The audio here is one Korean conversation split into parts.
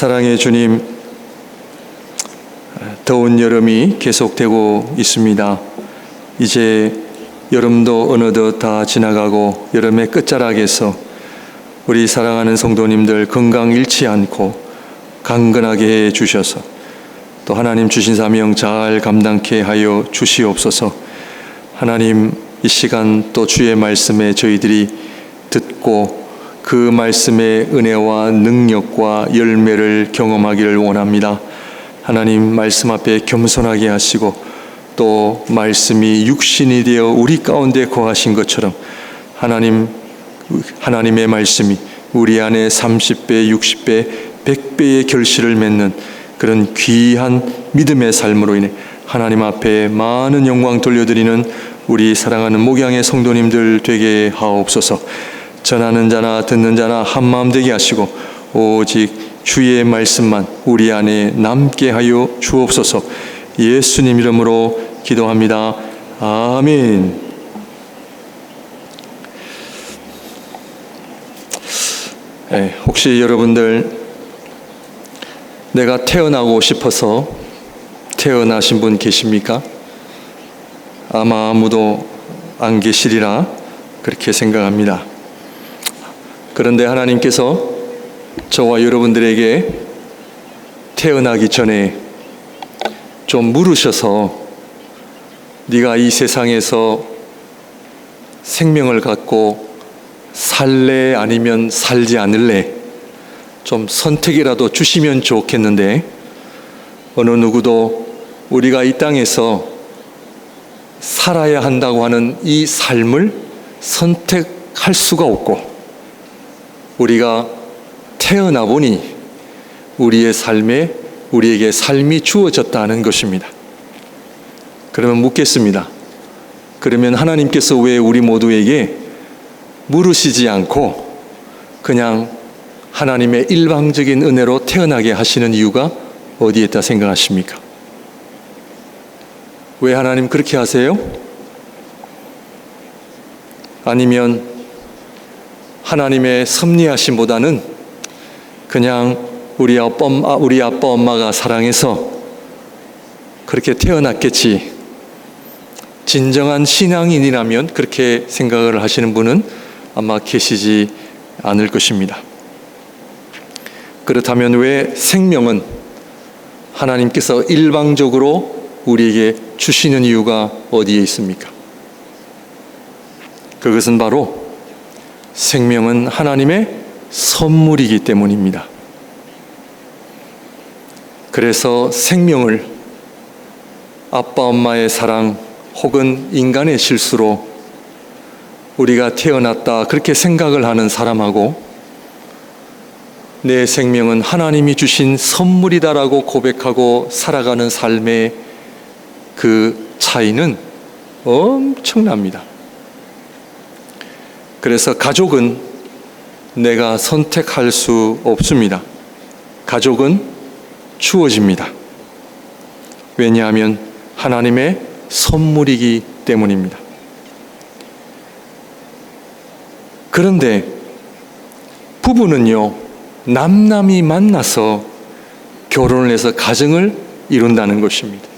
사랑의 주님, 더운 여름이 계속되고 있습니다. 이제 여름도 어느덧 다 지나가고 여름의 끝자락에서 우리 사랑하는 성도님들 건강 잃지 않고 강건하게 해 주셔서 또 하나님 주신 사명 잘 감당케 하여 주시옵소서. 하나님, 이 시간 또 주의 말씀에 저희들이 듣고 그 말씀의 은혜와 능력과 열매를 경험하기를 원합니다. 하나님, 말씀 앞에 겸손하게 하시고 또 말씀이 육신이 되어 우리 가운데 거하신 것처럼 하나님의 말씀이 우리 안에 30배, 60배, 100배의 결실을 맺는 그런 귀한 믿음의 삶으로 인해 하나님 앞에 많은 영광 돌려드리는 우리 사랑하는 목양의 성도님들 되게 하옵소서. 전하는 자나 듣는 자나 한마음 되게 하시고 오직 주의 말씀만 우리 안에 남게 하여 주옵소서. 예수님 이름으로 기도합니다. 아멘. 혹시 여러분들 내가 태어나고 싶어서 태어나신 분 계십니까? 아마 아무도 안 계시리라 그렇게 생각합니다. 그런데 하나님께서 저와 여러분들에게 태어나기 전에 좀 물으셔서 네가 이 세상에서 생명을 갖고 살래 아니면 살지 않을래 좀 선택이라도 주시면 좋겠는데 어느 누구도 우리가 이 땅에서 살아야 한다고 하는 이 삶을 선택할 수가 없고 우리가 태어나 보니 우리의 삶에 우리에게 삶이 주어졌다는 것입니다. 그러면 묻겠습니다. 그러면 하나님께서 왜 우리 모두에게 물으시지 않고 그냥 하나님의 일방적인 은혜로 태어나게 하시는 이유가 어디에 있다 생각하십니까? 왜 하나님 그렇게 하세요? 아니면 하나님의 섭리하심보다는 그냥 우리 아빠 엄마가 사랑해서 그렇게 태어났겠지. 진정한 신앙인이라면 그렇게 생각을 하시는 분은 아마 계시지 않을 것입니다. 그렇다면 왜 생명은 하나님께서 일방적으로 우리에게 주시는 이유가 어디에 있습니까? 그것은 바로 생명은 하나님의 선물이기 때문입니다. 그래서 생명을 아빠 엄마의 사랑 혹은 인간의 실수로 우리가 태어났다 그렇게 생각을 하는 사람하고 내 생명은 하나님이 주신 선물이다라고 고백하고 살아가는 삶의 그 차이는 엄청납니다. 그래서 가족은 내가 선택할 수 없습니다. 가족은 주어집니다. 왜냐하면 하나님의 선물이기 때문입니다. 그런데 부부는요, 남남이 만나서 결혼을 해서 가정을 이룬다는 것입니다.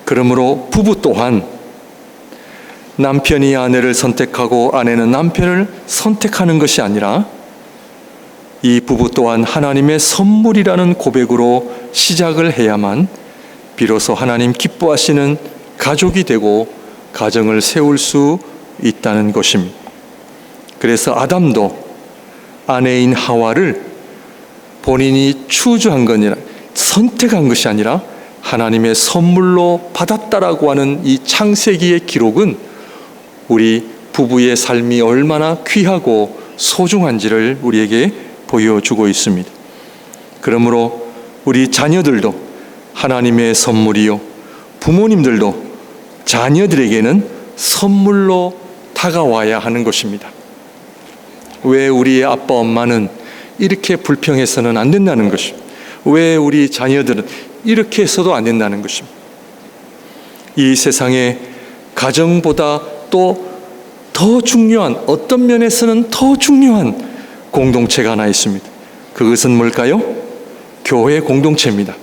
그러므로 부부 또한 남편이 아내를 선택하고 아내는 남편을 선택하는 것이 아니라 이 부부 또한 하나님의 선물이라는 고백으로 시작을 해야만 비로소 하나님 기뻐하시는 가족이 되고 가정을 세울 수 있다는 것입니다. 그래서 아담도 아내인 하와를 본인이 추주한 것 아니라 선택한 것이 아니라 하나님의 선물로 받았다라고 하는 이 창세기의 기록은 우리 부부의 삶이 얼마나 귀하고 소중한지를 우리에게 보여주고 있습니다. 그러므로 우리 자녀들도 하나님의 선물이요, 부모님들도 자녀들에게는 선물로 다가와야 하는 것입니다. 왜 우리의 아빠 엄마는 이렇게 불평해서는 안 된다는 것입니다. 왜 우리 자녀들은 이렇게 해서도 안 된다는 것입니다. 이 세상에 가정보다 또 더 중요한, 어떤 면에서는 더 중요한 공동체가 하나 있습니다. 그것은 뭘까요? 교회 공동체입니다.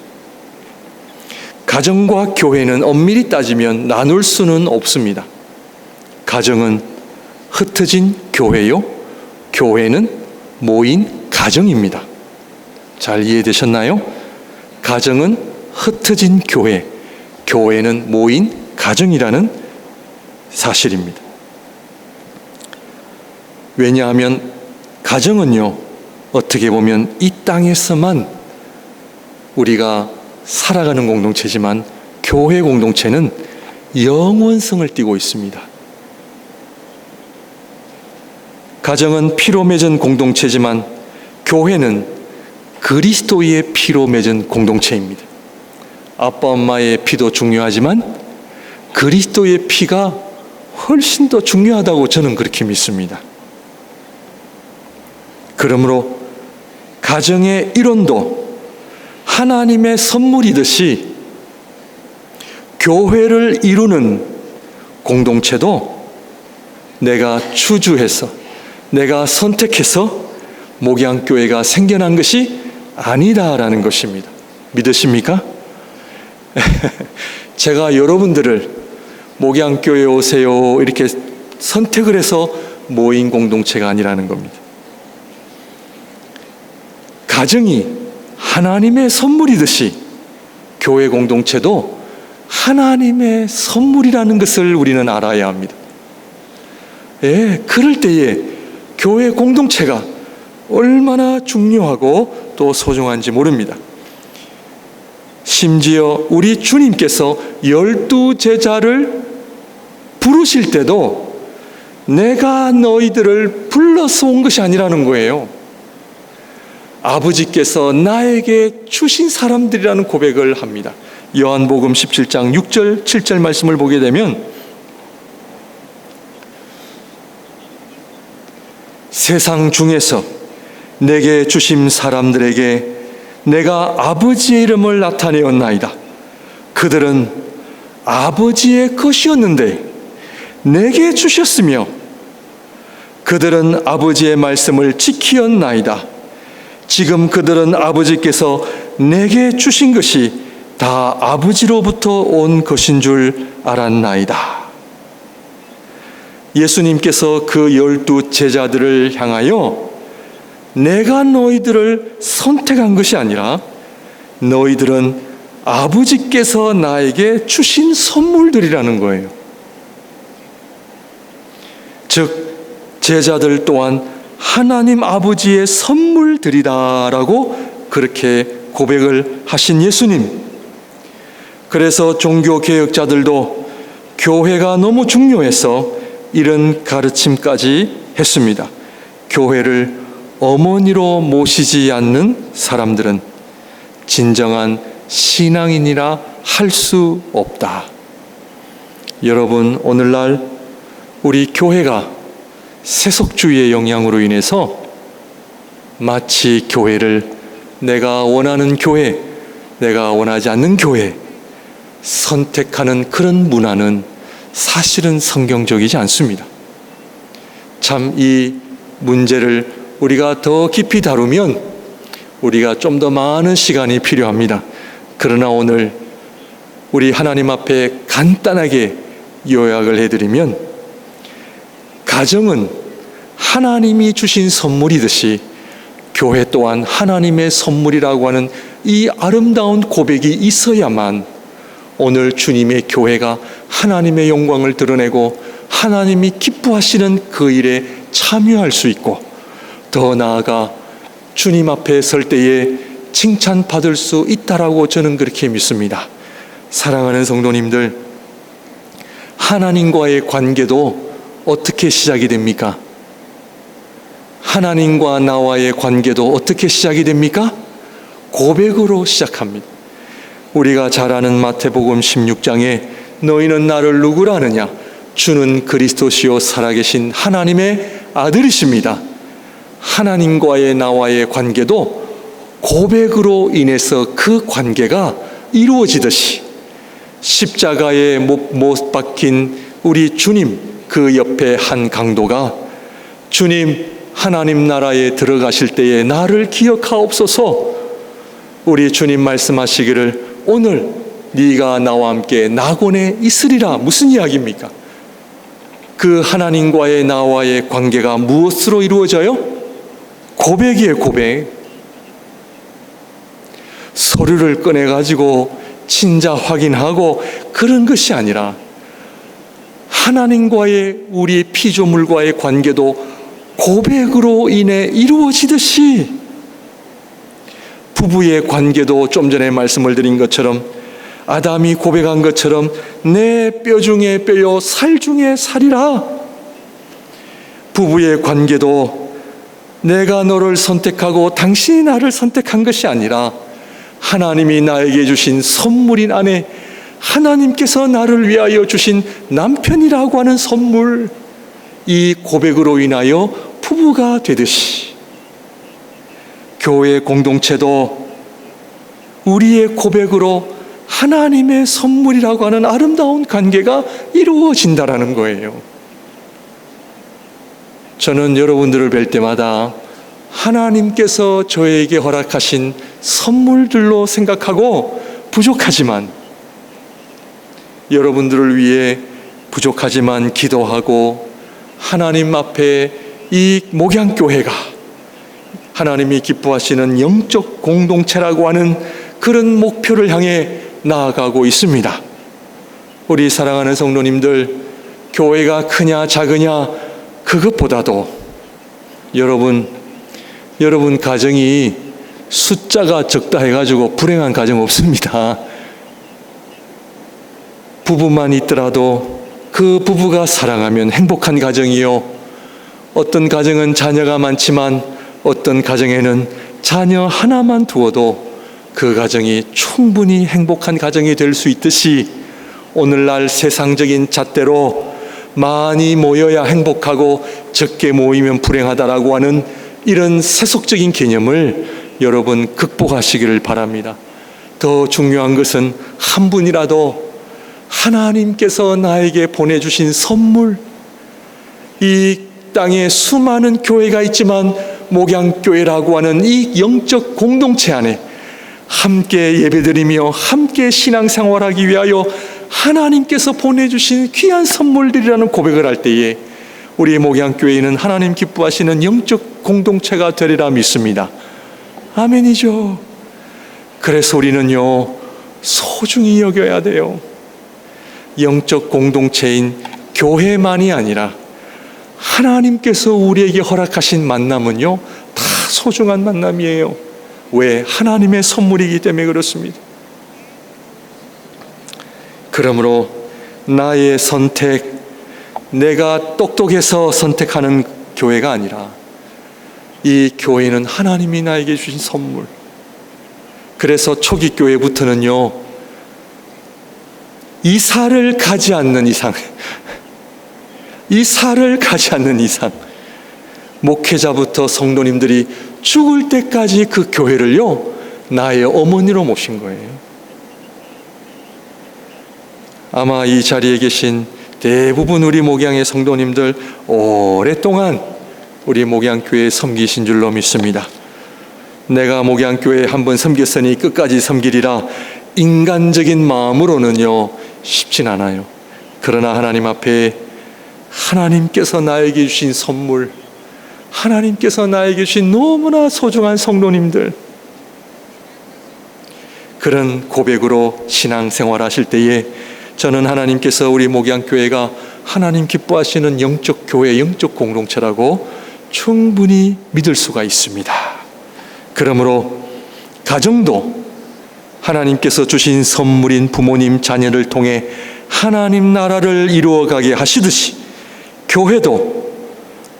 가정과 교회는 엄밀히 따지면 나눌 수는 없습니다. 가정은 흩어진 교회요, 교회는 모인 가정입니다. 잘 이해되셨나요? 가정은 흩어진 교회, 교회는 모인 가정이라는 사실입니다. 왜냐하면 가정은요, 어떻게 보면 이 땅에서만 우리가 살아가는 공동체지만 교회 공동체는 영원성을 띠고 있습니다. 가정은 피로 맺은 공동체지만 교회는 그리스도의 피로 맺은 공동체입니다. 아빠 엄마의 피도 중요하지만 그리스도의 피가 훨씬 더 중요하다고 저는 그렇게 믿습니다. 그러므로 가정의 일원도 하나님의 선물이듯이 교회를 이루는 공동체도 내가 추주해서, 내가 선택해서 목양교회가 생겨난 것이 아니다라는 것입니다. 믿으십니까? 제가 여러분들을 목양교회 오세요 이렇게 선택을 해서 모인 공동체가 아니라는 겁니다. 가정이 하나님의 선물이듯이 교회 공동체도 하나님의 선물이라는 것을 우리는 알아야 합니다. 그럴 때에 교회 공동체가 얼마나 중요하고 또 소중한지 모릅니다. 심지어 우리 주님께서 12제자를 부르실 때도 내가 너희들을 불러서 온 것이 아니라는 거예요. 아버지께서 나에게 주신 사람들이라는 고백을 합니다. 요한복음 17장 6절 7절 말씀을 보게 되면 세상 중에서 내게 주신 사람들에게 내가 아버지의 이름을 나타내었나이다. 그들은 아버지의 것이었는데 내게 주셨으며 그들은 아버지의 말씀을 지키었나이다. 지금 그들은 아버지께서 내게 주신 것이 다 아버지로부터 온 것인 줄 알았나이다. 예수님께서 그 12제자들을 향하여 내가 너희들을 선택한 것이 아니라 너희들은 아버지께서 나에게 주신 선물들이라는 거예요. 즉 제자들 또한 하나님 아버지의 선물들이다라고 그렇게 고백을 하신 예수님. 그래서 종교개혁자들도 교회가 너무 중요해서 이런 가르침까지 했습니다. 교회를 어머니로 모시지 않는 사람들은 진정한 신앙인이라 할 수 없다. 여러분, 오늘날 우리 교회가 세속주의의 영향으로 인해서 마치 교회를 내가 원하는 교회, 내가 원하지 않는 교회 선택하는 그런 문화는 사실은 성경적이지 않습니다. 참 이 문제를 우리가 더 깊이 다루면 우리가 좀 더 많은 시간이 필요합니다. 그러나 오늘 우리 하나님 앞에 간단하게 요약을 해드리면 가정은 하나님이 주신 선물이듯이 교회 또한 하나님의 선물이라고 하는 이 아름다운 고백이 있어야만 오늘 주님의 교회가 하나님의 영광을 드러내고 하나님이 기뻐하시는 그 일에 참여할 수 있고 더 나아가 주님 앞에 설 때에 칭찬받을 수 있다라고 저는 그렇게 믿습니다. 사랑하는 성도님들, 하나님과의 관계도 어떻게 시작이 됩니까? 하나님과 나와의 관계도 어떻게 시작이 됩니까? 고백으로 시작합니다. 우리가 잘 아는 마태복음 16장에 너희는 나를 누구라 하느냐? 주는 그리스도시요 살아계신 하나님의 아들이십니다. 하나님과의 나와의 관계도 고백으로 인해서 그 관계가 이루어지듯이 십자가에 못 박힌 우리 주님 그 옆에 한 강도가 주님 하나님 나라에 들어가실 때에 나를 기억하옵소서. 우리 주님 말씀하시기를 오늘 네가 나와 함께 낙원에 있으리라. 무슨 이야기입니까? 그 하나님과의 나와의 관계가 무엇으로 이루어져요? 고백이에요. 고백. 서류를 꺼내가지고 친자 확인하고 그런 것이 아니라 하나님과의 우리 피조물과의 관계도 고백으로 인해 이루어지듯이 부부의 관계도 좀 전에 말씀을 드린 것처럼 아담이 고백한 것처럼 내 뼈 중에 뼈요 살 중에 살이라. 부부의 관계도 내가 너를 선택하고 당신이 나를 선택한 것이 아니라 하나님이 나에게 주신 선물인 아내, 하나님께서 나를 위하여 주신 남편이라고 하는 선물, 이 고백으로 인하여 부부가 되듯이 교회 공동체도 우리의 고백으로 하나님의 선물이라고 하는 아름다운 관계가 이루어진다라는 거예요. 저는 여러분들을 뵐 때마다 하나님께서 저에게 허락하신 선물들로 생각하고 부족하지만 여러분들을 위해 부족하지만 기도하고 하나님 앞에 이 목양교회가 하나님이 기뻐하시는 영적 공동체라고 하는 그런 목표를 향해 나아가고 있습니다. 우리 사랑하는 성도님들, 교회가 크냐 작으냐 그것보다도 여러분 가정이 숫자가 적다 해가지고 불행한 가정 없습니다. 부부만 있더라도 그 부부가 사랑하면 행복한 가정이요, 어떤 가정은 자녀가 많지만 어떤 가정에는 자녀 하나만 두어도 그 가정이 충분히 행복한 가정이 될 수 있듯이 오늘날 세상적인 잣대로 많이 모여야 행복하고 적게 모이면 불행하다라고 하는 이런 세속적인 개념을 여러분 극복하시기를 바랍니다. 더 중요한 것은 한 분이라도 하나님께서 나에게 보내주신 선물, 이 땅에 수많은 교회가 있지만 목양교회라고 하는 이 영적 공동체 안에 함께 예배드리며 함께 신앙생활하기 위하여 하나님께서 보내주신 귀한 선물들이라는 고백을 할 때에 우리 목양교회는 하나님 기뻐하시는 영적 공동체가 되리라 믿습니다. 아멘이죠. 그래서 우리는요, 소중히 여겨야 돼요. 영적 공동체인 교회만이 아니라 하나님께서 우리에게 허락하신 만남은요, 다 소중한 만남이에요. 왜? 하나님의 선물이기 때문에 그렇습니다. 그러므로 나의 선택, 내가 똑똑해서 선택하는 교회가 아니라 이 교회는 하나님이 나에게 주신 선물. 그래서 초기 교회부터는요, 이사를 가지 않는 이상 목회자부터 성도님들이 죽을 때까지 그 교회를요, 나의 어머니로 모신 거예요. 아마 이 자리에 계신 대부분 우리 목양의 성도님들 오랫동안 우리 목양교회에 섬기신 줄로 믿습니다. 내가 목양교회에 한번 섬겼으니 끝까지 섬기리라, 인간적인 마음으로는요 쉽진 않아요. 그러나 하나님 앞에 하나님께서 나에게 주신 선물, 하나님께서 나에게 주신 너무나 소중한 성도님들, 그런 고백으로 신앙생활 하실 때에 저는 하나님께서 우리 목양교회가 하나님 기뻐하시는 영적 교회, 영적 공동체라고 충분히 믿을 수가 있습니다. 그러므로 가정도 하나님께서 주신 선물인 부모님, 자녀를 통해 하나님 나라를 이루어가게 하시듯이 교회도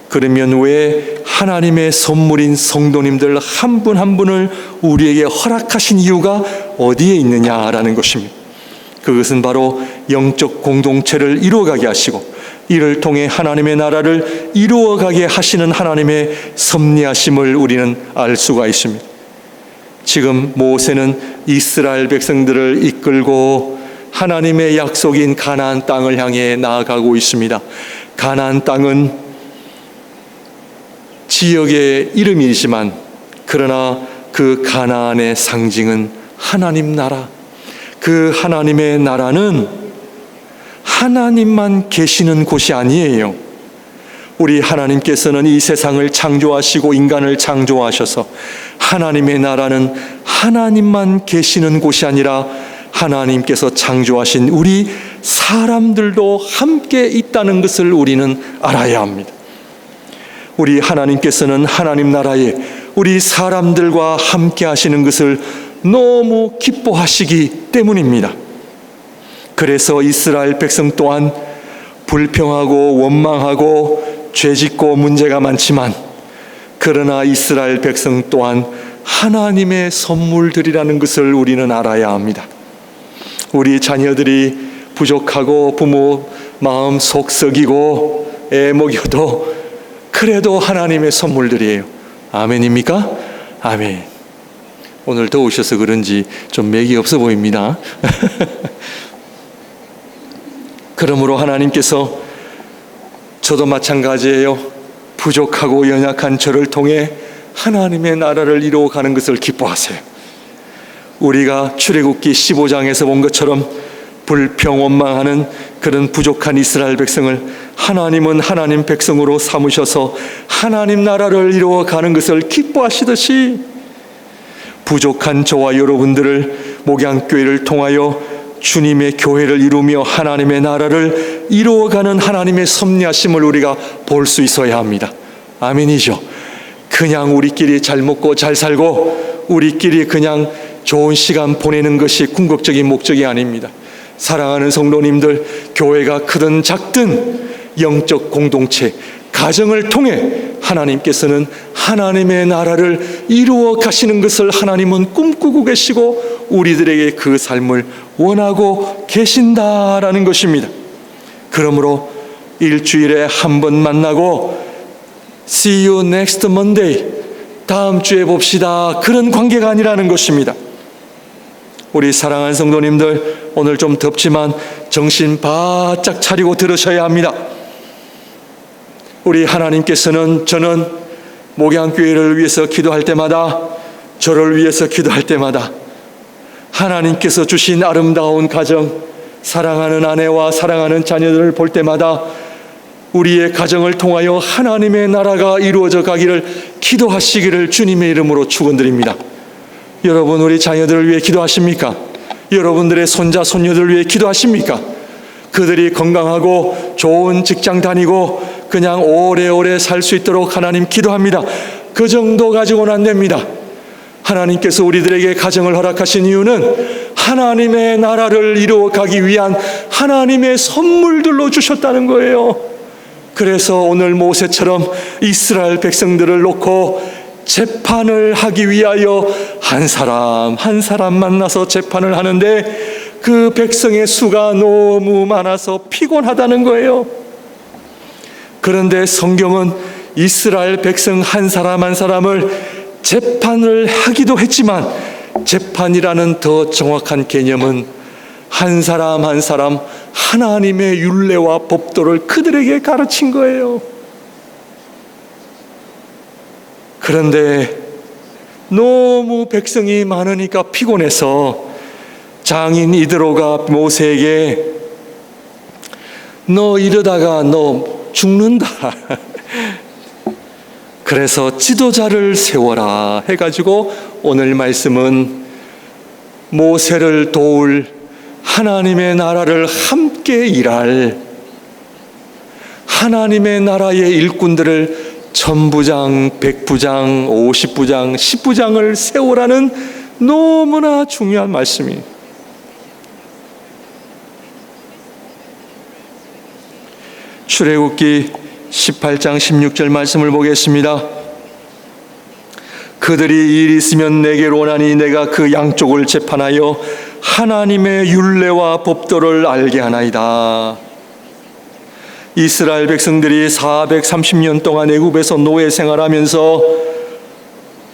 그러면 왜 하나님의 선물인 성도님들 한 분 한 분을 우리에게 허락하신 이유가 어디에 있느냐라는 것입니다. 그것은 바로 영적 공동체를 이루어가게 하시고 이를 통해 하나님의 나라를 이루어가게 하시는 하나님의 섭리하심을 우리는 알 수가 있습니다. 지금 모세는 이스라엘 백성들을 이끌고 하나님의 약속인 가나안 땅을 향해 나아가고 있습니다. 가나안 땅은 지역의 이름이지만 그러나 그 가나안의 상징은 하나님 나라. 그 하나님의 나라는 하나님만 계시는 곳이 아니에요. 우리 하나님께서는 이 세상을 창조하시고 인간을 창조하셔서 하나님의 나라는 하나님만 계시는 곳이 아니라 하나님께서 창조하신 우리 사람들도 함께 있다는 것을 우리는 알아야 합니다. 우리 하나님께서는 하나님 나라에 우리 사람들과 함께 하시는 것을 너무 기뻐하시기 때문입니다. 그래서 이스라엘 백성 또한 불평하고 원망하고 죄짓고 문제가 많지만 그러나 이스라엘 백성 또한 하나님의 선물들이라는 것을 우리는 알아야 합니다. 우리 자녀들이 부족하고 부모 마음 속 썩이고 애먹여도 그래도 하나님의 선물들이에요. 아멘입니까? 아멘. 오늘 더우셔서 그런지 좀 맥이 없어 보입니다. 그러므로 하나님께서 저도 마찬가지예요. 부족하고 연약한 저를 통해 하나님의 나라를 이루어가는 것을 기뻐하세요. 우리가 출애굽기 15장에서 본 것처럼 불평 원망하는 그런 부족한 이스라엘 백성을 하나님은 하나님 백성으로 삼으셔서 하나님 나라를 이루어가는 것을 기뻐하시듯이 부족한 저와 여러분들을 목양교회를 통하여 주님의 교회를 이루며 하나님의 나라를 이루어가는 하나님의 섭리하심을 우리가 볼 수 있어야 합니다. 아멘이죠. 그냥 우리끼리 잘 먹고 잘 살고 우리끼리 그냥 좋은 시간 보내는 것이 궁극적인 목적이 아닙니다. 사랑하는 성도님들, 교회가 크든 작든 영적 공동체, 가정을 통해 하나님께서는 하나님의 나라를 이루어 가시는 것을 하나님은 꿈꾸고 계시고 우리들에게 그 삶을 원하고 계신다라는 것입니다. 그러므로 일주일에 한 번 만나고 See you next Monday, 다음 주에 봅시다, 그런 관계가 아니라는 것입니다. 우리 사랑하는 성도님들, 오늘 좀 덥지만 정신 바짝 차리고 들으셔야 합니다. 우리 하나님께서는 저는 목양교회를 위해서 기도할 때마다, 저를 위해서 기도할 때마다 하나님께서 주신 아름다운 가정, 사랑하는 아내와 사랑하는 자녀들을 볼 때마다 우리의 가정을 통하여 하나님의 나라가 이루어져 가기를 기도하시기를 주님의 이름으로 축원드립니다. 여러분, 우리 자녀들을 위해 기도하십니까? 여러분들의 손자 손녀들을 위해 기도하십니까? 그들이 건강하고 좋은 직장 다니고 그냥 오래오래 살 수 있도록 하나님 기도합니다. 그 정도 가지고는 안 됩니다. 하나님께서 우리들에게 가정을 허락하신 이유는 하나님의 나라를 이루어 가기 위한 하나님의 선물들로 주셨다는 거예요. 그래서 오늘 모세처럼 이스라엘 백성들을 놓고 재판을 하기 위하여 한 사람 한 사람 만나서 재판을 하는데 그 백성의 수가 너무 많아서 피곤하다는 거예요. 그런데 성경은 이스라엘 백성 한 사람 한 사람을 재판을 하기도 했지만 재판이라는 더 정확한 개념은 한 사람 한 사람 하나님의 율례와 법도를 그들에게 가르친 거예요. 그런데 너무 백성이 많으니까 피곤해서 장인 이드로가 모세에게 너 이러다가 너 죽는다. 그래서 지도자를 세워라 해가지고 오늘 말씀은 모세를 도울 하나님의 나라를 함께 일할 하나님의 나라의 일꾼들을 1000부장, 100부장, 50부장, 10부장을 세우라는 너무나 중요한 말씀이에요. 출애굽기 18장 16절 말씀을 보겠습니다. 그들이 일 있으면 내게로 오나니 내가 그 양쪽을 재판하여 하나님의 율례와 법도를 알게 하나이다. 이스라엘 백성들이 430년 동안 애굽에서 노예 생활하면서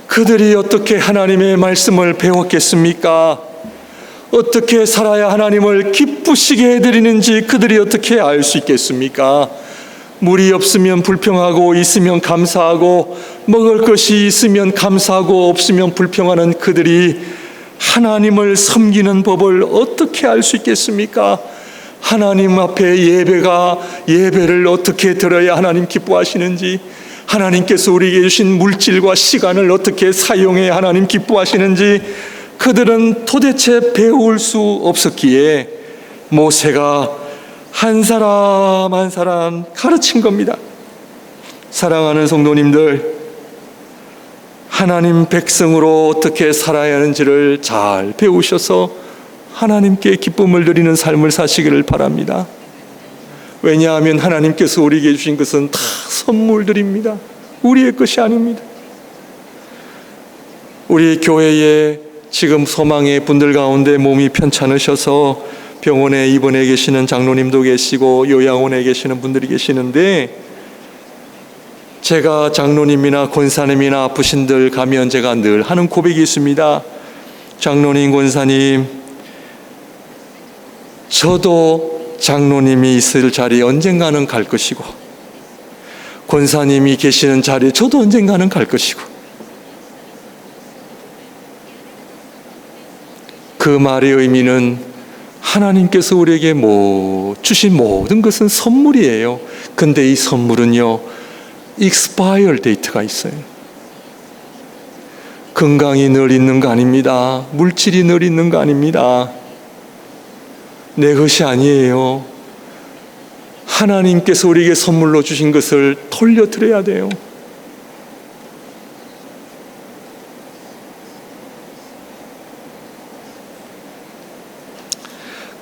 그들이 어떻게 하나님의 말씀을 배웠겠습니까? 어떻게 살아야 하나님을 기쁘시게 해드리는지 그들이 어떻게 알 수 있겠습니까? 물이 없으면 불평하고 있으면 감사하고 먹을 것이 있으면 감사하고 없으면 불평하는 그들이 하나님을 섬기는 법을 어떻게 알 수 있겠습니까? 하나님 앞에 예배를 어떻게 드려야 하나님 기뻐하시는지, 하나님께서 우리에게 주신 물질과 시간을 어떻게 사용해야 하나님 기뻐하시는지 그들은 도대체 배울 수 없었기에 모세가 한 사람 한 사람 가르친 겁니다. 사랑하는 성도님들, 하나님 백성으로 어떻게 살아야 하는지를 잘 배우셔서 하나님께 기쁨을 드리는 삶을 사시기를 바랍니다. 왜냐하면 하나님께서 우리에게 주신 것은 다 선물들입니다. 우리의 것이 아닙니다. 우리 교회에 지금 소망의 분들 가운데 몸이 편찮으셔서 병원에 입원해 계시는 장로님도 계시고 요양원에 계시는 분들이 계시는데, 제가 장로님이나 권사님이나 아프신들 가면 제가 늘 하는 고백이 있습니다. 장로님, 권사님, 저도 장로님이 있을 자리에 언젠가는 갈 것이고, 권사님이 계시는 자리에 저도 언젠가는 갈 것이고, 그 말의 의미는 하나님께서 우리에게 주신 모든 것은 선물이에요. 근데 이 선물은요, expire date가 있어요. 건강이 늘 있는 거 아닙니다. 물질이 늘 있는 거 아닙니다. 내 것이 아니에요. 하나님께서 우리에게 선물로 주신 것을 돌려드려야 돼요.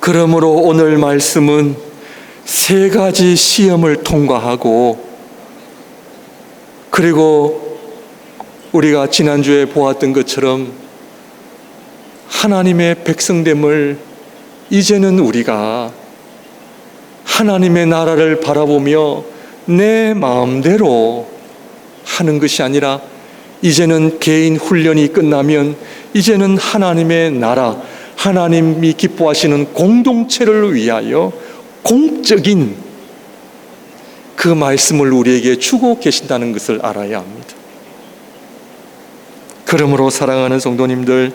그러므로 오늘 말씀은 세 가지 시험을 통과하고, 그리고 우리가 지난주에 보았던 것처럼 하나님의 백성됨을 이제는 우리가 하나님의 나라를 바라보며 내 마음대로 하는 것이 아니라, 이제는 개인 훈련이 끝나면 이제는 하나님의 나라, 하나님이 기뻐하시는 공동체를 위하여 공적인 그 말씀을 우리에게 주고 계신다는 것을 알아야 합니다. 그러므로 사랑하는 성도님들,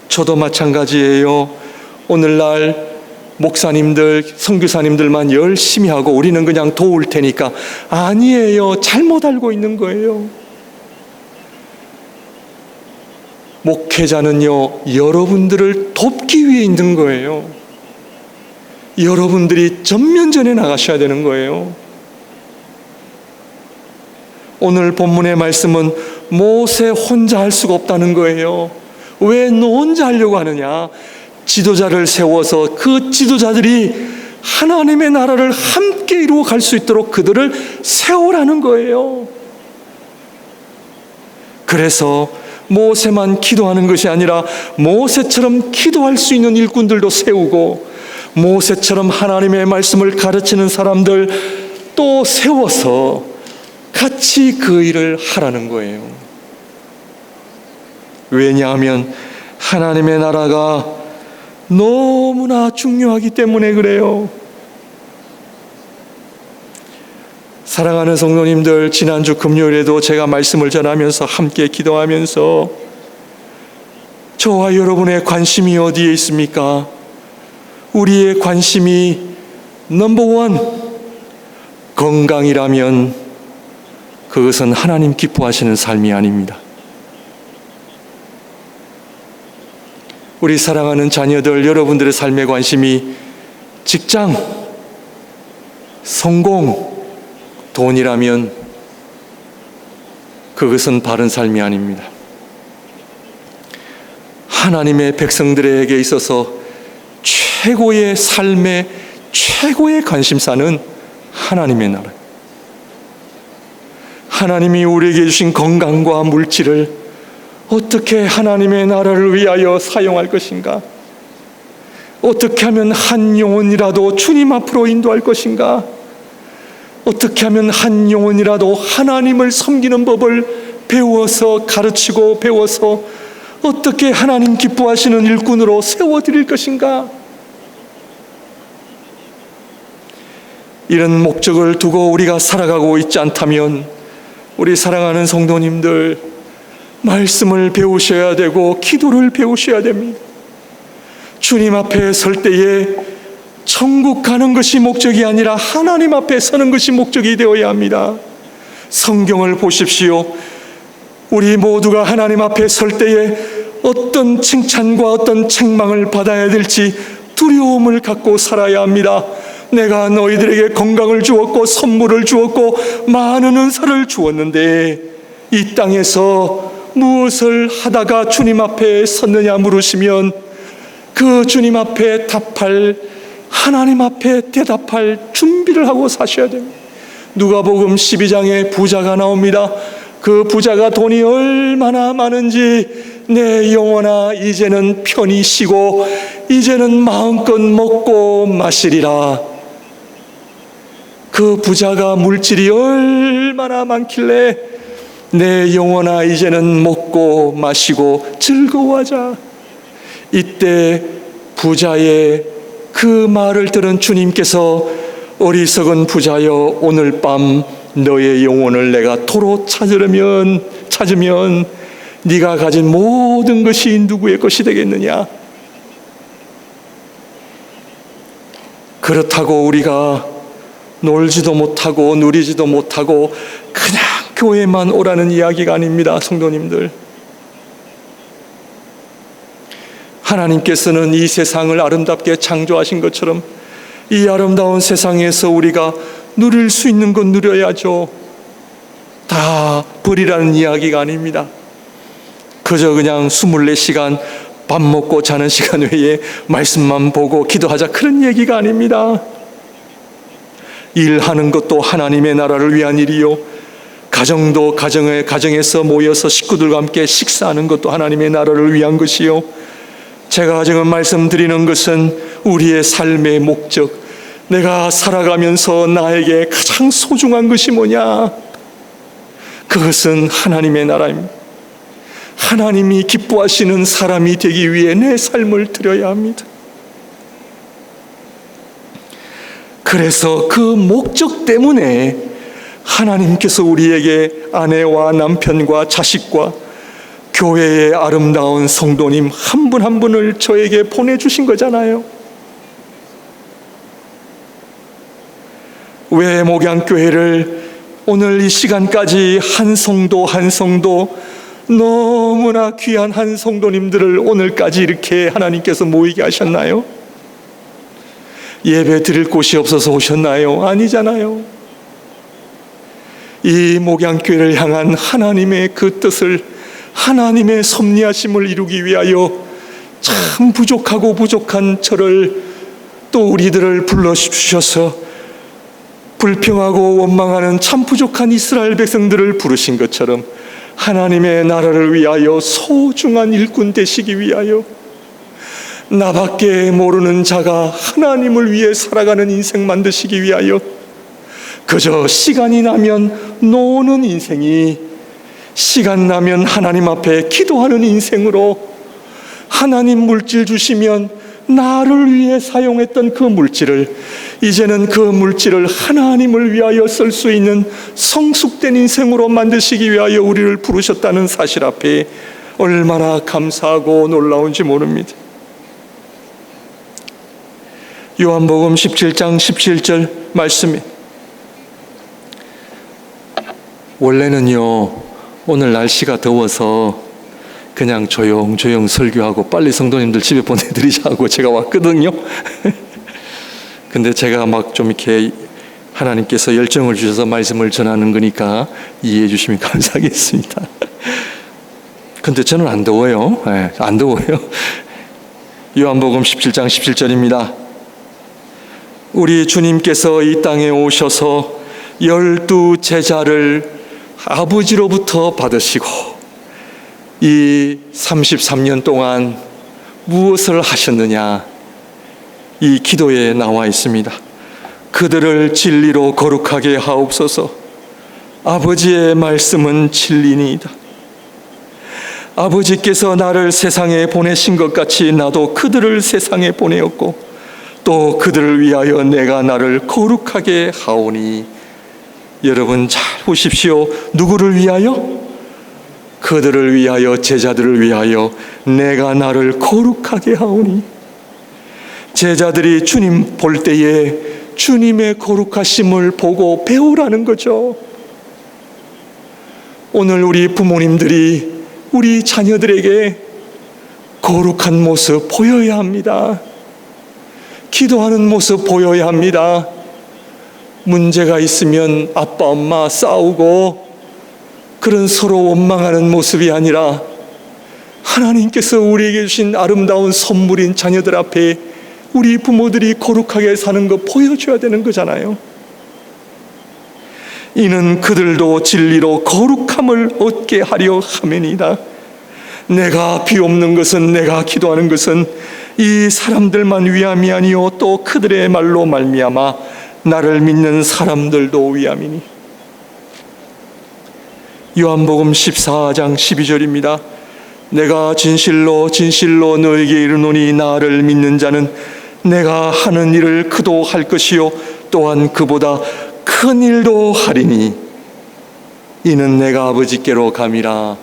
저도 마찬가지예요. 오늘날 목사님들, 선교사님들만 열심히 하고 우리는 그냥 도울 테니까, 아니에요. 잘못 알고 있는 거예요. 목회자는요, 여러분들을 돕기 위해 있는 거예요. 여러분들이 전면전에 나가셔야 되는 거예요. 오늘 본문의 말씀은 모세 혼자 할 수가 없다는 거예요. 왜 너 혼자 하려고 하느냐? 지도자를 세워서 그 지도자들이 하나님의 나라를 함께 이루어 갈 수 있도록 그들을 세우라는 거예요. 그래서 모세만 기도하는 것이 아니라 모세처럼 기도할 수 있는 일꾼들도 세우고, 모세처럼 하나님의 말씀을 가르치는 사람들 또 세워서 같이 그 일을 하라는 거예요. 왜냐하면 하나님의 나라가 너무나 중요하기 때문에 그래요. 사랑하는 성도님들, 지난주 금요일에도 제가 말씀을 전하면서 함께 기도하면서 저와 여러분의 관심이 어디에 있습니까? 우리의 관심이 넘버원 건강이라면 그것은 하나님 기뻐하시는 삶이 아닙니다. 우리 사랑하는 자녀들, 여러분들의 삶의 관심이 직장, 성공, 돈이라면 그것은 바른 삶이 아닙니다. 하나님의 백성들에게 있어서 최고의 삶의 최고의 관심사는 하나님의 나라. 하나님이 우리에게 주신 건강과 물질을 어떻게 하나님의 나라를 위하여 사용할 것인가? 어떻게 하면 한 영혼이라도 주님 앞으로 인도할 것인가? 어떻게 하면 한 영혼이라도 하나님을 섬기는 법을 배워서 가르치고 배워서 어떻게 하나님 기뻐하시는 일꾼으로 세워드릴 것인가? 이런 목적을 두고 우리가 살아가고 있지 않다면 우리 사랑하는 성도님들, 말씀을 배우셔야 되고 기도를 배우셔야 됩니다. 주님 앞에 설 때에 천국 가는 것이 목적이 아니라 하나님 앞에 서는 것이 목적이 되어야 합니다. 성경을 보십시오. 우리 모두가 하나님 앞에 설 때에 어떤 칭찬과 어떤 책망을 받아야 될지 두려움을 갖고 살아야 합니다. 내가 너희들에게 건강을 주었고 선물을 주었고 많은 은사를 주었는데 이 땅에서 무엇을 하다가 주님 앞에 섰느냐 물으시면 그 주님 앞에 답할, 하나님 앞에 대답할 준비를 하고 사셔야 됩니다. 누가복음 12장에 부자가 나옵니다. 그 부자가 돈이 얼마나 많은지 내 영혼아 이제는 편히 쉬고 이제는 마음껏 먹고 마시리라. 그 부자가 물질이 얼마나 많길래 내 영혼아 이제는 먹고 마시고 즐거워하자. 이때 부자의 그 말을 들은 주님께서 어리석은 부자여, 오늘 밤 너의 영혼을 내가 도로 찾으면 네가 가진 모든 것이 누구의 것이 되겠느냐. 그렇다고 우리가 놀지도 못하고 누리지도 못하고 그냥 교회만 오라는 이야기가 아닙니다. 성도님들, 하나님께서는 이 세상을 아름답게 창조하신 것처럼 이 아름다운 세상에서 우리가 누릴 수 있는 건 누려야죠. 다 버리라는 이야기가 아닙니다. 그저 그냥 24시간 밥 먹고 자는 시간 외에 말씀만 보고 기도하자, 그런 얘기가 아닙니다. 일하는 것도 하나님의 나라를 위한 일이요, 가정도 가정에서 모여서 식구들과 함께 식사하는 것도 하나님의 나라를 위한 것이요, 제가 지금 말씀드리는 것은 우리의 삶의 목적, 내가 살아가면서 나에게 가장 소중한 것이 뭐냐? 그것은 하나님의 나라입니다. 하나님이 기뻐하시는 사람이 되기 위해 내 삶을 드려야 합니다. 그래서 그 목적 때문에 하나님께서 우리에게 아내와 남편과 자식과 교회의 아름다운 성도님 한 분 한 분을 저에게 보내주신 거잖아요. 왜 목양교회를 오늘 이 시간까지 한 성도 한 성도, 너무나 귀한 한 성도님들을 오늘까지 이렇게 하나님께서 모이게 하셨나요? 예배 드릴 곳이 없어서 오셨나요? 아니잖아요. 이 목양교회를 향한 하나님의 그 뜻을, 하나님의 섭리하심을 이루기 위하여 참 부족하고 부족한 저를, 또 우리들을 불러주셔서 불평하고 원망하는 참 부족한 이스라엘 백성들을 부르신 것처럼 하나님의 나라를 위하여 소중한 일꾼 되시기 위하여 나밖에 모르는 자가 하나님을 위해 살아가는 인생 만드시기 위하여, 그저 시간이 나면 노는 인생이 시간 나면 하나님 앞에 기도하는 인생으로, 하나님 물질 주시면 나를 위해 사용했던 그 물질을 이제는 그 물질을 하나님을 위하여 쓸 수 있는 성숙된 인생으로 만드시기 위하여 우리를 부르셨다는 사실 앞에 얼마나 감사하고 놀라운지 모릅니다. 요한복음 17장 17절 말씀에, 원래는요 오늘 날씨가 더워서 그냥 조용조용 설교하고 빨리 성도님들 집에 보내드리자고 제가 왔거든요. 근데 제가 막 좀 이렇게 하나님께서 열정을 주셔서 말씀을 전하는 거니까 이해해 주시면 감사하겠습니다. 근데 저는 안 더워요. 네, 안 더워요. 요한복음 17장 17절입니다. 우리 주님께서 이 땅에 오셔서 12 제자를 아버지로부터 받으시고 이 33년 동안 무엇을 하셨느냐, 이 기도에 나와 있습니다. 그들을 진리로 거룩하게 하옵소서. 아버지의 말씀은 진리니이다. 아버지께서 나를 세상에 보내신 것 같이 나도 그들을 세상에 보내었고 또 그들을 위하여 내가 나를 거룩하게 하오니. 여러분 잘 보십시오. 누구를 위하여? 그들을 위하여, 제자들을 위하여 내가 나를 거룩하게 하오니. 제자들이 주님 볼 때에 주님의 거룩하심을 보고 배우라는 거죠. 오늘 우리 부모님들이 우리 자녀들에게 거룩한 모습 보여야 합니다. 기도하는 모습 보여야 합니다. 문제가 있으면 아빠, 엄마 싸우고 그런 서로 원망하는 모습이 아니라 하나님께서 우리에게 주신 아름다운 선물인 자녀들 앞에 우리 부모들이 거룩하게 사는 거 보여줘야 되는 거잖아요. 이는 그들도 진리로 거룩함을 얻게 하려 함이니이다. 내가 비옵는 것은, 내가 기도하는 것은 이 사람들만 위함이 아니요 또 그들의 말로 말미암아 나를 믿는 사람들도 위함이니. 요한복음 14장 12절입니다. 내가 진실로 진실로 너에게 이르노니 나를 믿는 자는 내가 하는 일을 그도 할 것이요 또한 그보다 큰 일도 하리니 이는 내가 아버지께로 감이라.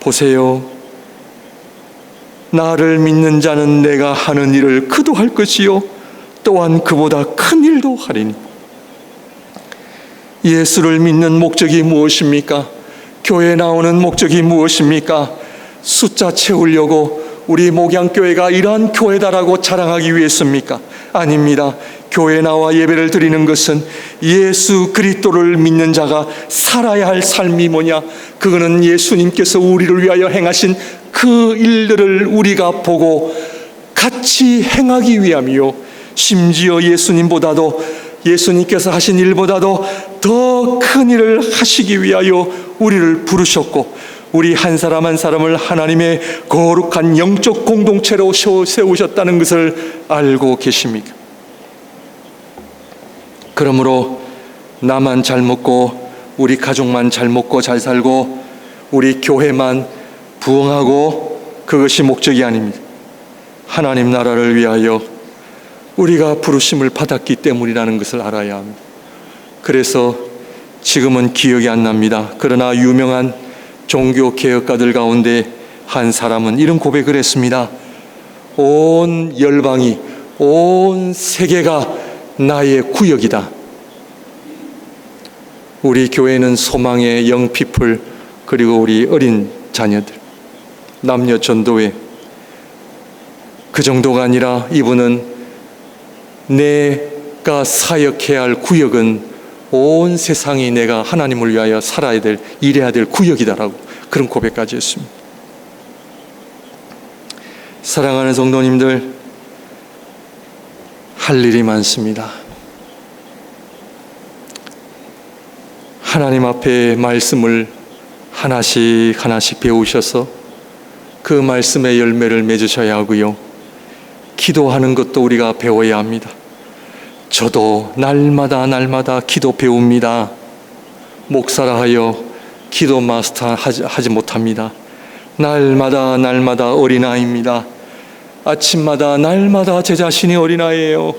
보세요. 나를 믿는 자는 내가 하는 일을 그도 할 것이요 또한 그보다 큰 일도 하리니. 예수를 믿는 목적이 무엇입니까? 교회에 나오는 목적이 무엇입니까? 숫자 채우려고 우리 목양교회가 이러한 교회다라고 자랑하기 위해서입니까? 아닙니다. 교회에 나와 예배를 드리는 것은 예수 그리스도를 믿는 자가 살아야 할 삶이 뭐냐? 그거는 예수님께서 우리를 위하여 행하신 그 일들을 우리가 보고 같이 행하기 위함이요, 심지어 예수님께서 하신 일보다도 더 큰 일을 하시기 위하여 우리를 부르셨고, 우리 한 사람 한 사람을 하나님의 거룩한 영적 공동체로 세우셨다는 것을 알고 계십니까? 그러므로 나만 잘 먹고 우리 가족만 잘 먹고 잘 살고 우리 교회만 부흥하고 그것이 목적이 아닙니다. 하나님 나라를 위하여 우리가 부르심을 받았기 때문이라는 것을 알아야 합니다. 그래서 지금은 기억이 안 납니다. 그러나 유명한 종교 개혁가들 가운데 한 사람은 이런 고백을 했습니다. 온 열방이, 온 세계가 나의 구역이다. 우리 교회는 소망의 영피플, 그리고 우리 어린 자녀들, 남녀 전도회, 그 정도가 아니라 이분은 내가 사역해야 할 구역은 온 세상이 내가 하나님을 위하여 살아야 될, 일해야 될 구역이다라고 그런 고백까지 했습니다. 사랑하는 성도님들, 할 일이 많습니다. 하나님 앞에 말씀을 하나씩 하나씩 배우셔서 그 말씀의 열매를 맺으셔야 하고요, 기도하는 것도 우리가 배워야 합니다. 저도 날마다 기도 배웁니다. 목사라 하여 기도 마스터 하지 못합니다. 날마다 어린아이입니다. 아침마다 날마다 제 자신이 어린아이예요.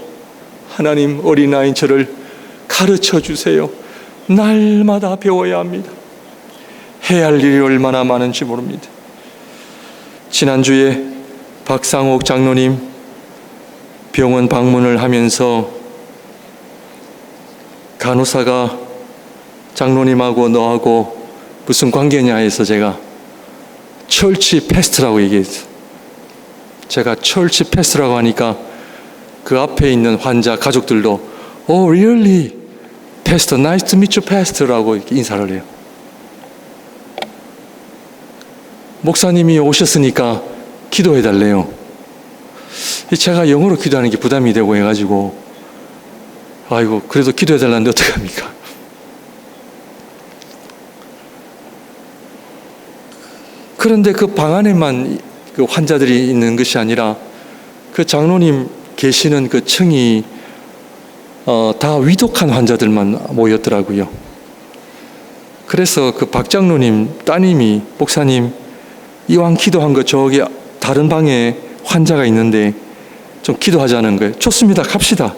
하나님, 어린아이인 저를 가르쳐 주세요. 날마다 배워야 합니다. 해야 할 일이 얼마나 많은지 모릅니다. 지난주에 박상옥 장로님 병원 방문을 하면서 간호사가 장로님하고 너하고 무슨 관계냐 해서 제가 철치 패스트라고 얘기했어요. 제가 철치 패스트라고 하니까 그 앞에 있는 환자 가족들도 Oh really? Pastor, nice to meet you, Pastor라고 이렇게 인사를 해요. 목사님이 오셨으니까 기도해 달래요. 제가 영어로 기도하는 게 부담이 되고 해가지고 아이고, 그래도 기도해 달라는데 어떡합니까? 그런데 그 방 안에만 그 환자들이 있는 것이 아니라 그 장로님 계시는 그 층이 다 위독한 환자들만 모였더라고요. 그래서 그 박 장로님 따님이 목사님, 이왕 기도한 거 저기 다른 방에 환자가 있는데 좀 기도하자는 거예요. 좋습니다. 갑시다.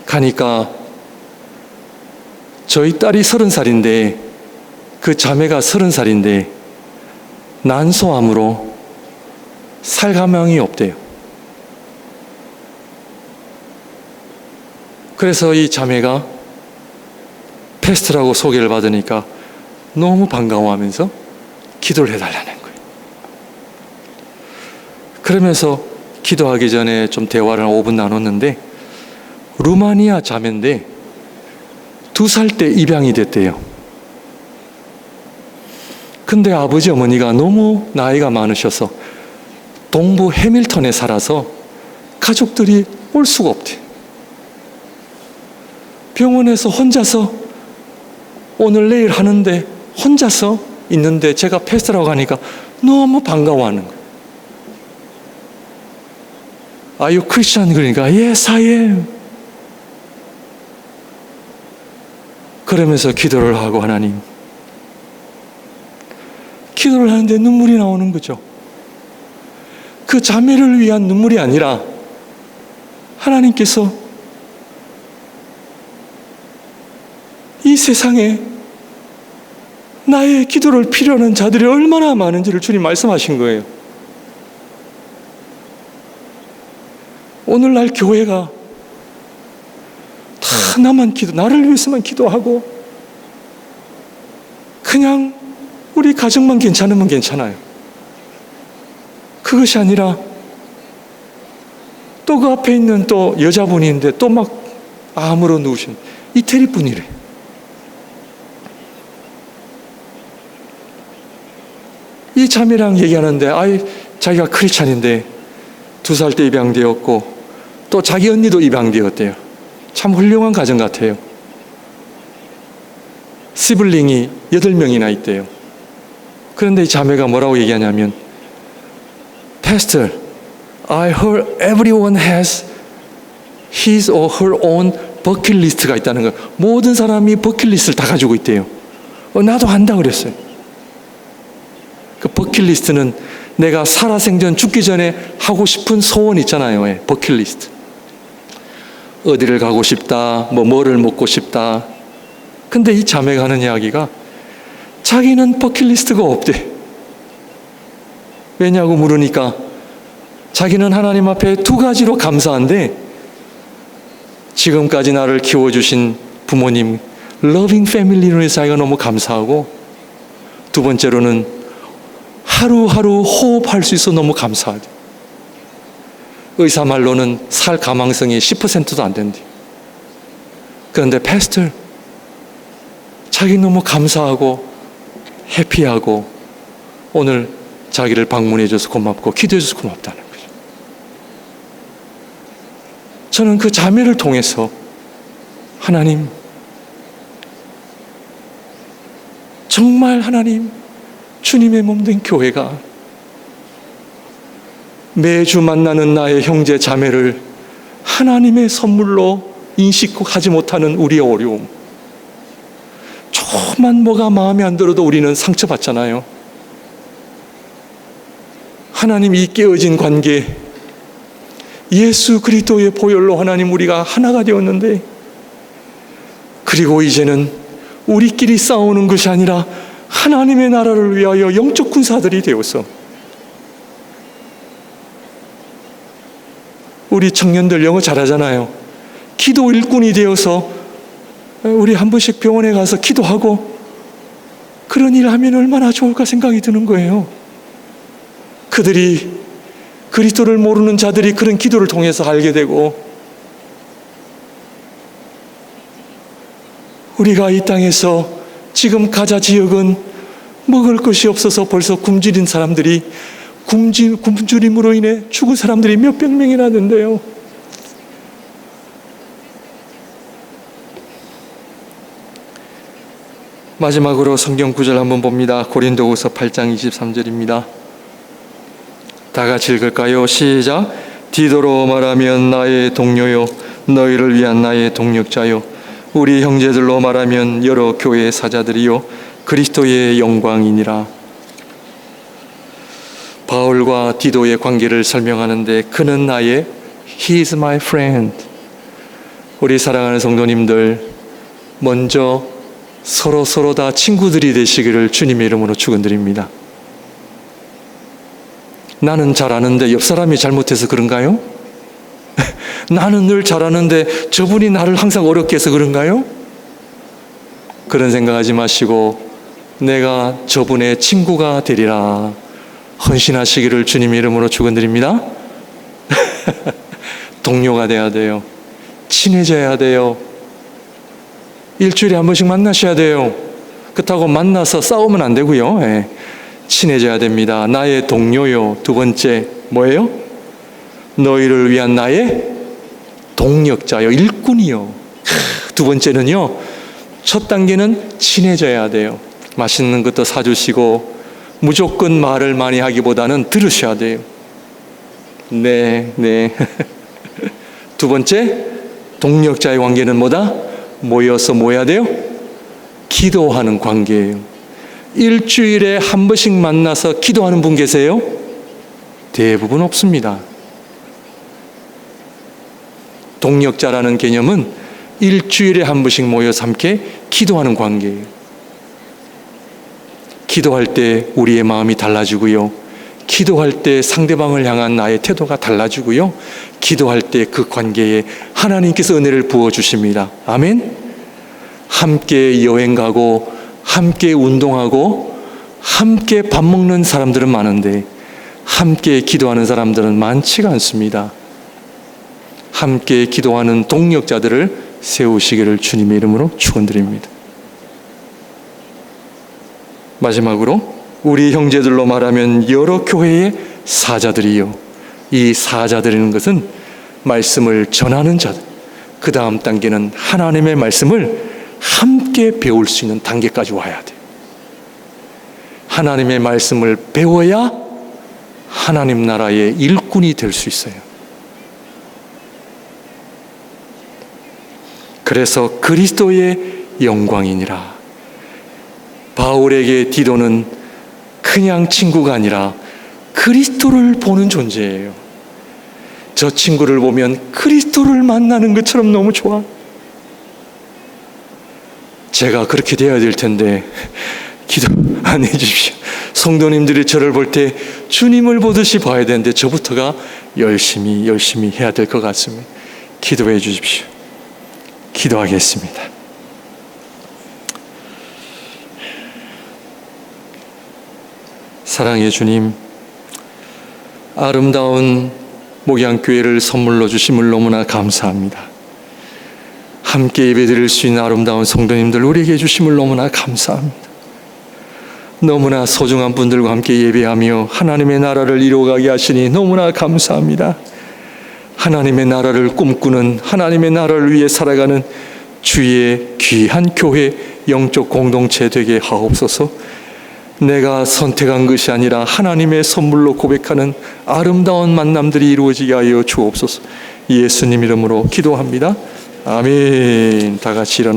가니까 저희 딸이 30살인데 그 자매가 30살인데 난소암으로 살가망이 없대요. 그래서 이 자매가 패스트라고 소개를 받으니까 너무 반가워하면서 기도를 해달라는 거예요. 그러면서 기도하기 전에 좀 대화를 한 5분 나눴는데 루마니아 자매인데 2살 때 입양이 됐대요. 근데 아버지 어머니가 너무 나이가 많으셔서 동부 해밀턴에 살아서 가족들이 올 수가 없대. 병원에서 혼자서 오늘 내일 하는데 혼자서 있는데 제가 패스트라고 하니까 너무 반가워하는 거예요. Are you Christian? 그러니까 Yes, I am. 그러면서 기도를 하고 하나님, 기도를 하는데 눈물이 나오는 거죠. 그 자매를 위한 눈물이 아니라 하나님께서 이 세상에 나의 기도를 필요하는 자들이 얼마나 많은지를 주님 말씀하신 거예요. 오늘날 교회가 다 나를 위해서만 기도하고 그냥 우리 가정만 괜찮으면 괜찮아요. 그것이 아니라 또 그 앞에 있는 또 여자분인데 또 막 암으로 누우신 이태리 분이래. 이 자매랑 얘기하는데 자기가 크리스찬인데 2살 때 입양되었고 또 자기 언니도 입양되었대요. 참 훌륭한 가정 같아요. 시블링이 8명이나 있대요. 그런데 이 자매가 뭐라고 얘기하냐면 Pastor, I heard everyone has his or her own 버킷 리스트가 있다는 거예요. 모든 사람이 버킷 리스트를 다 가지고 있대요. 나도 한다 그랬어요. 그 버킷 리스트는 내가 살아생전 죽기 전에 하고 싶은 소원 있잖아요. 버킷 리스트. 어디를 가고 싶다, 뭐를 먹고 싶다. 근데 이 자매가 하는 이야기가 자기는 버킷 리스트가 없대. 왜냐고 물으니까 자기는 하나님 앞에 2가지로 감사한데 지금까지 나를 키워주신 부모님, 러빙 패밀리로 해서 자기가 너무 감사하고 2번째로는 하루하루 호흡할 수 있어 너무 감사하대. 의사 말로는 살 가망성이 10%도 안 된대. 그런데 패스터, 자기 너무 감사하고 해피하고 오늘 자기를 방문해줘서 고맙고 기도해줘서 고맙다는 거죠. 저는 그 자매를 통해서 하나님, 정말 하나님, 주님의 몸된 교회가 매주 만나는 나의 형제 자매를 하나님의 선물로 인식하지 못하는 우리의 어려움, 조금만 뭐가 마음에 안 들어도 우리는 상처받잖아요. 하나님, 이 깨어진 관계, 예수 그리스도의 보혈로 하나님 우리가 하나가 되었는데, 그리고 이제는 우리끼리 싸우는 것이 아니라 하나님의 나라를 위하여 영적 군사들이 되어서 우리 청년들 영어 잘하잖아요. 기도 일꾼이 되어서 우리 한 번씩 병원에 가서 기도하고 그런 일을 하면 얼마나 좋을까 생각이 드는 거예요. 그들이, 그리스도를 모르는 자들이 그런 기도를 통해서 알게 되고, 우리가 이 땅에서 지금 가자 지역은 먹을 것이 없어서 벌써 굶주린 사람들이, 굶주림으로 인해 죽은 사람들이 몇백 명이나 된대요. 마지막으로 성경 구절 한번 봅니다. 고린도후서 8장 23절입니다. 다 같이 읽을까요? 시작. 디도로 말하면 나의 동료요, 너희를 위한 나의 동력자요, 우리 형제들로 말하면 여러 교회의 사자들이요, 그리스도의 영광이니라. 바울과 디도의 관계를 설명하는데 그는 나의 He is my friend. 우리 사랑하는 성도님들, 먼저 서로 다 친구들이 되시기를 주님의 이름으로 축원드립니다. 나는 잘하는데 옆 사람이 잘못해서 그런가요? 나는 늘 잘하는데 저분이 나를 항상 어렵게 해서 그런가요? 그런 생각하지 마시고 내가 저분의 친구가 되리라 헌신하시기를 주님의 이름으로 축원드립니다. 동료가 돼야 돼요. 친해져야 돼요. 일주일에 한 번씩 만나셔야 돼요. 그렇다고 만나서 싸우면 안 되고요. 예. 친해져야 됩니다. 나의 동료요. 두 번째 뭐예요? 너희를 위한 나의 동력자요. 일꾼이요. 두 번째는요. 첫 단계는 친해져야 돼요. 맛있는 것도 사주시고 무조건 말을 많이 하기보다는 들으셔야 돼요. 네. 두 번째 동력자의 관계는 뭐다? 모여서 뭐 해야 돼요? 기도하는 관계예요. 일주일에 한 번씩 만나서 기도하는 분 계세요? 대부분 없습니다. 동력자라는 개념은 일주일에 한 번씩 모여서 함께 기도하는 관계예요. 기도할 때 우리의 마음이 달라지고요. 기도할 때 상대방을 향한 나의 태도가 달라지고요. 기도할 때 그 관계에 하나님께서 은혜를 부어주십니다. 아멘. 함께 여행 가고 함께 운동하고 함께 밥 먹는 사람들은 많은데 함께 기도하는 사람들은 많지가 않습니다. 함께 기도하는 동력자들을 세우시기를 주님의 이름으로 축원드립니다. 마지막으로 우리 형제들로 말하면 여러 교회의 사자들이요. 이 사자들이라는 것은 말씀을 전하는 자들. 그 다음 단계는 하나님의 말씀을 함께 배울 수 있는 단계까지 와야 돼요. 하나님의 말씀을 배워야 하나님 나라의 일꾼이 될 수 있어요. 그래서 그리스도의 영광이니라. 바울에게 디도는 그냥 친구가 아니라 그리스도를 보는 존재예요. 저 친구를 보면 그리스도를 만나는 것처럼 너무 좋아. 제가 그렇게 되어야 될 텐데 기도 안 해주십시오. 성도님들이 저를 볼 때 주님을 보듯이 봐야 되는데 저부터가 열심히 해야 될 것 같습니다. 기도해 주십시오. 기도하겠습니다. 사랑의 주님, 아름다운 목양교회를 선물로 주심을 너무나 감사합니다. 함께 예배드릴 수 있는 아름다운 성도님들 우리에게 주심을 너무나 감사합니다. 너무나 소중한 분들과 함께 예배하며 하나님의 나라를 이루어가게 하시니 너무나 감사합니다. 하나님의 나라를 꿈꾸는, 하나님의 나라를 위해 살아가는 주의 귀한 교회 영적 공동체 되게 하옵소서. 내가 선택한 것이 아니라 하나님의 선물로 고백하는 아름다운 만남들이 이루어지게 하여 주옵소서. 예수님 이름으로 기도합니다. 아멘. 다 같이 일어나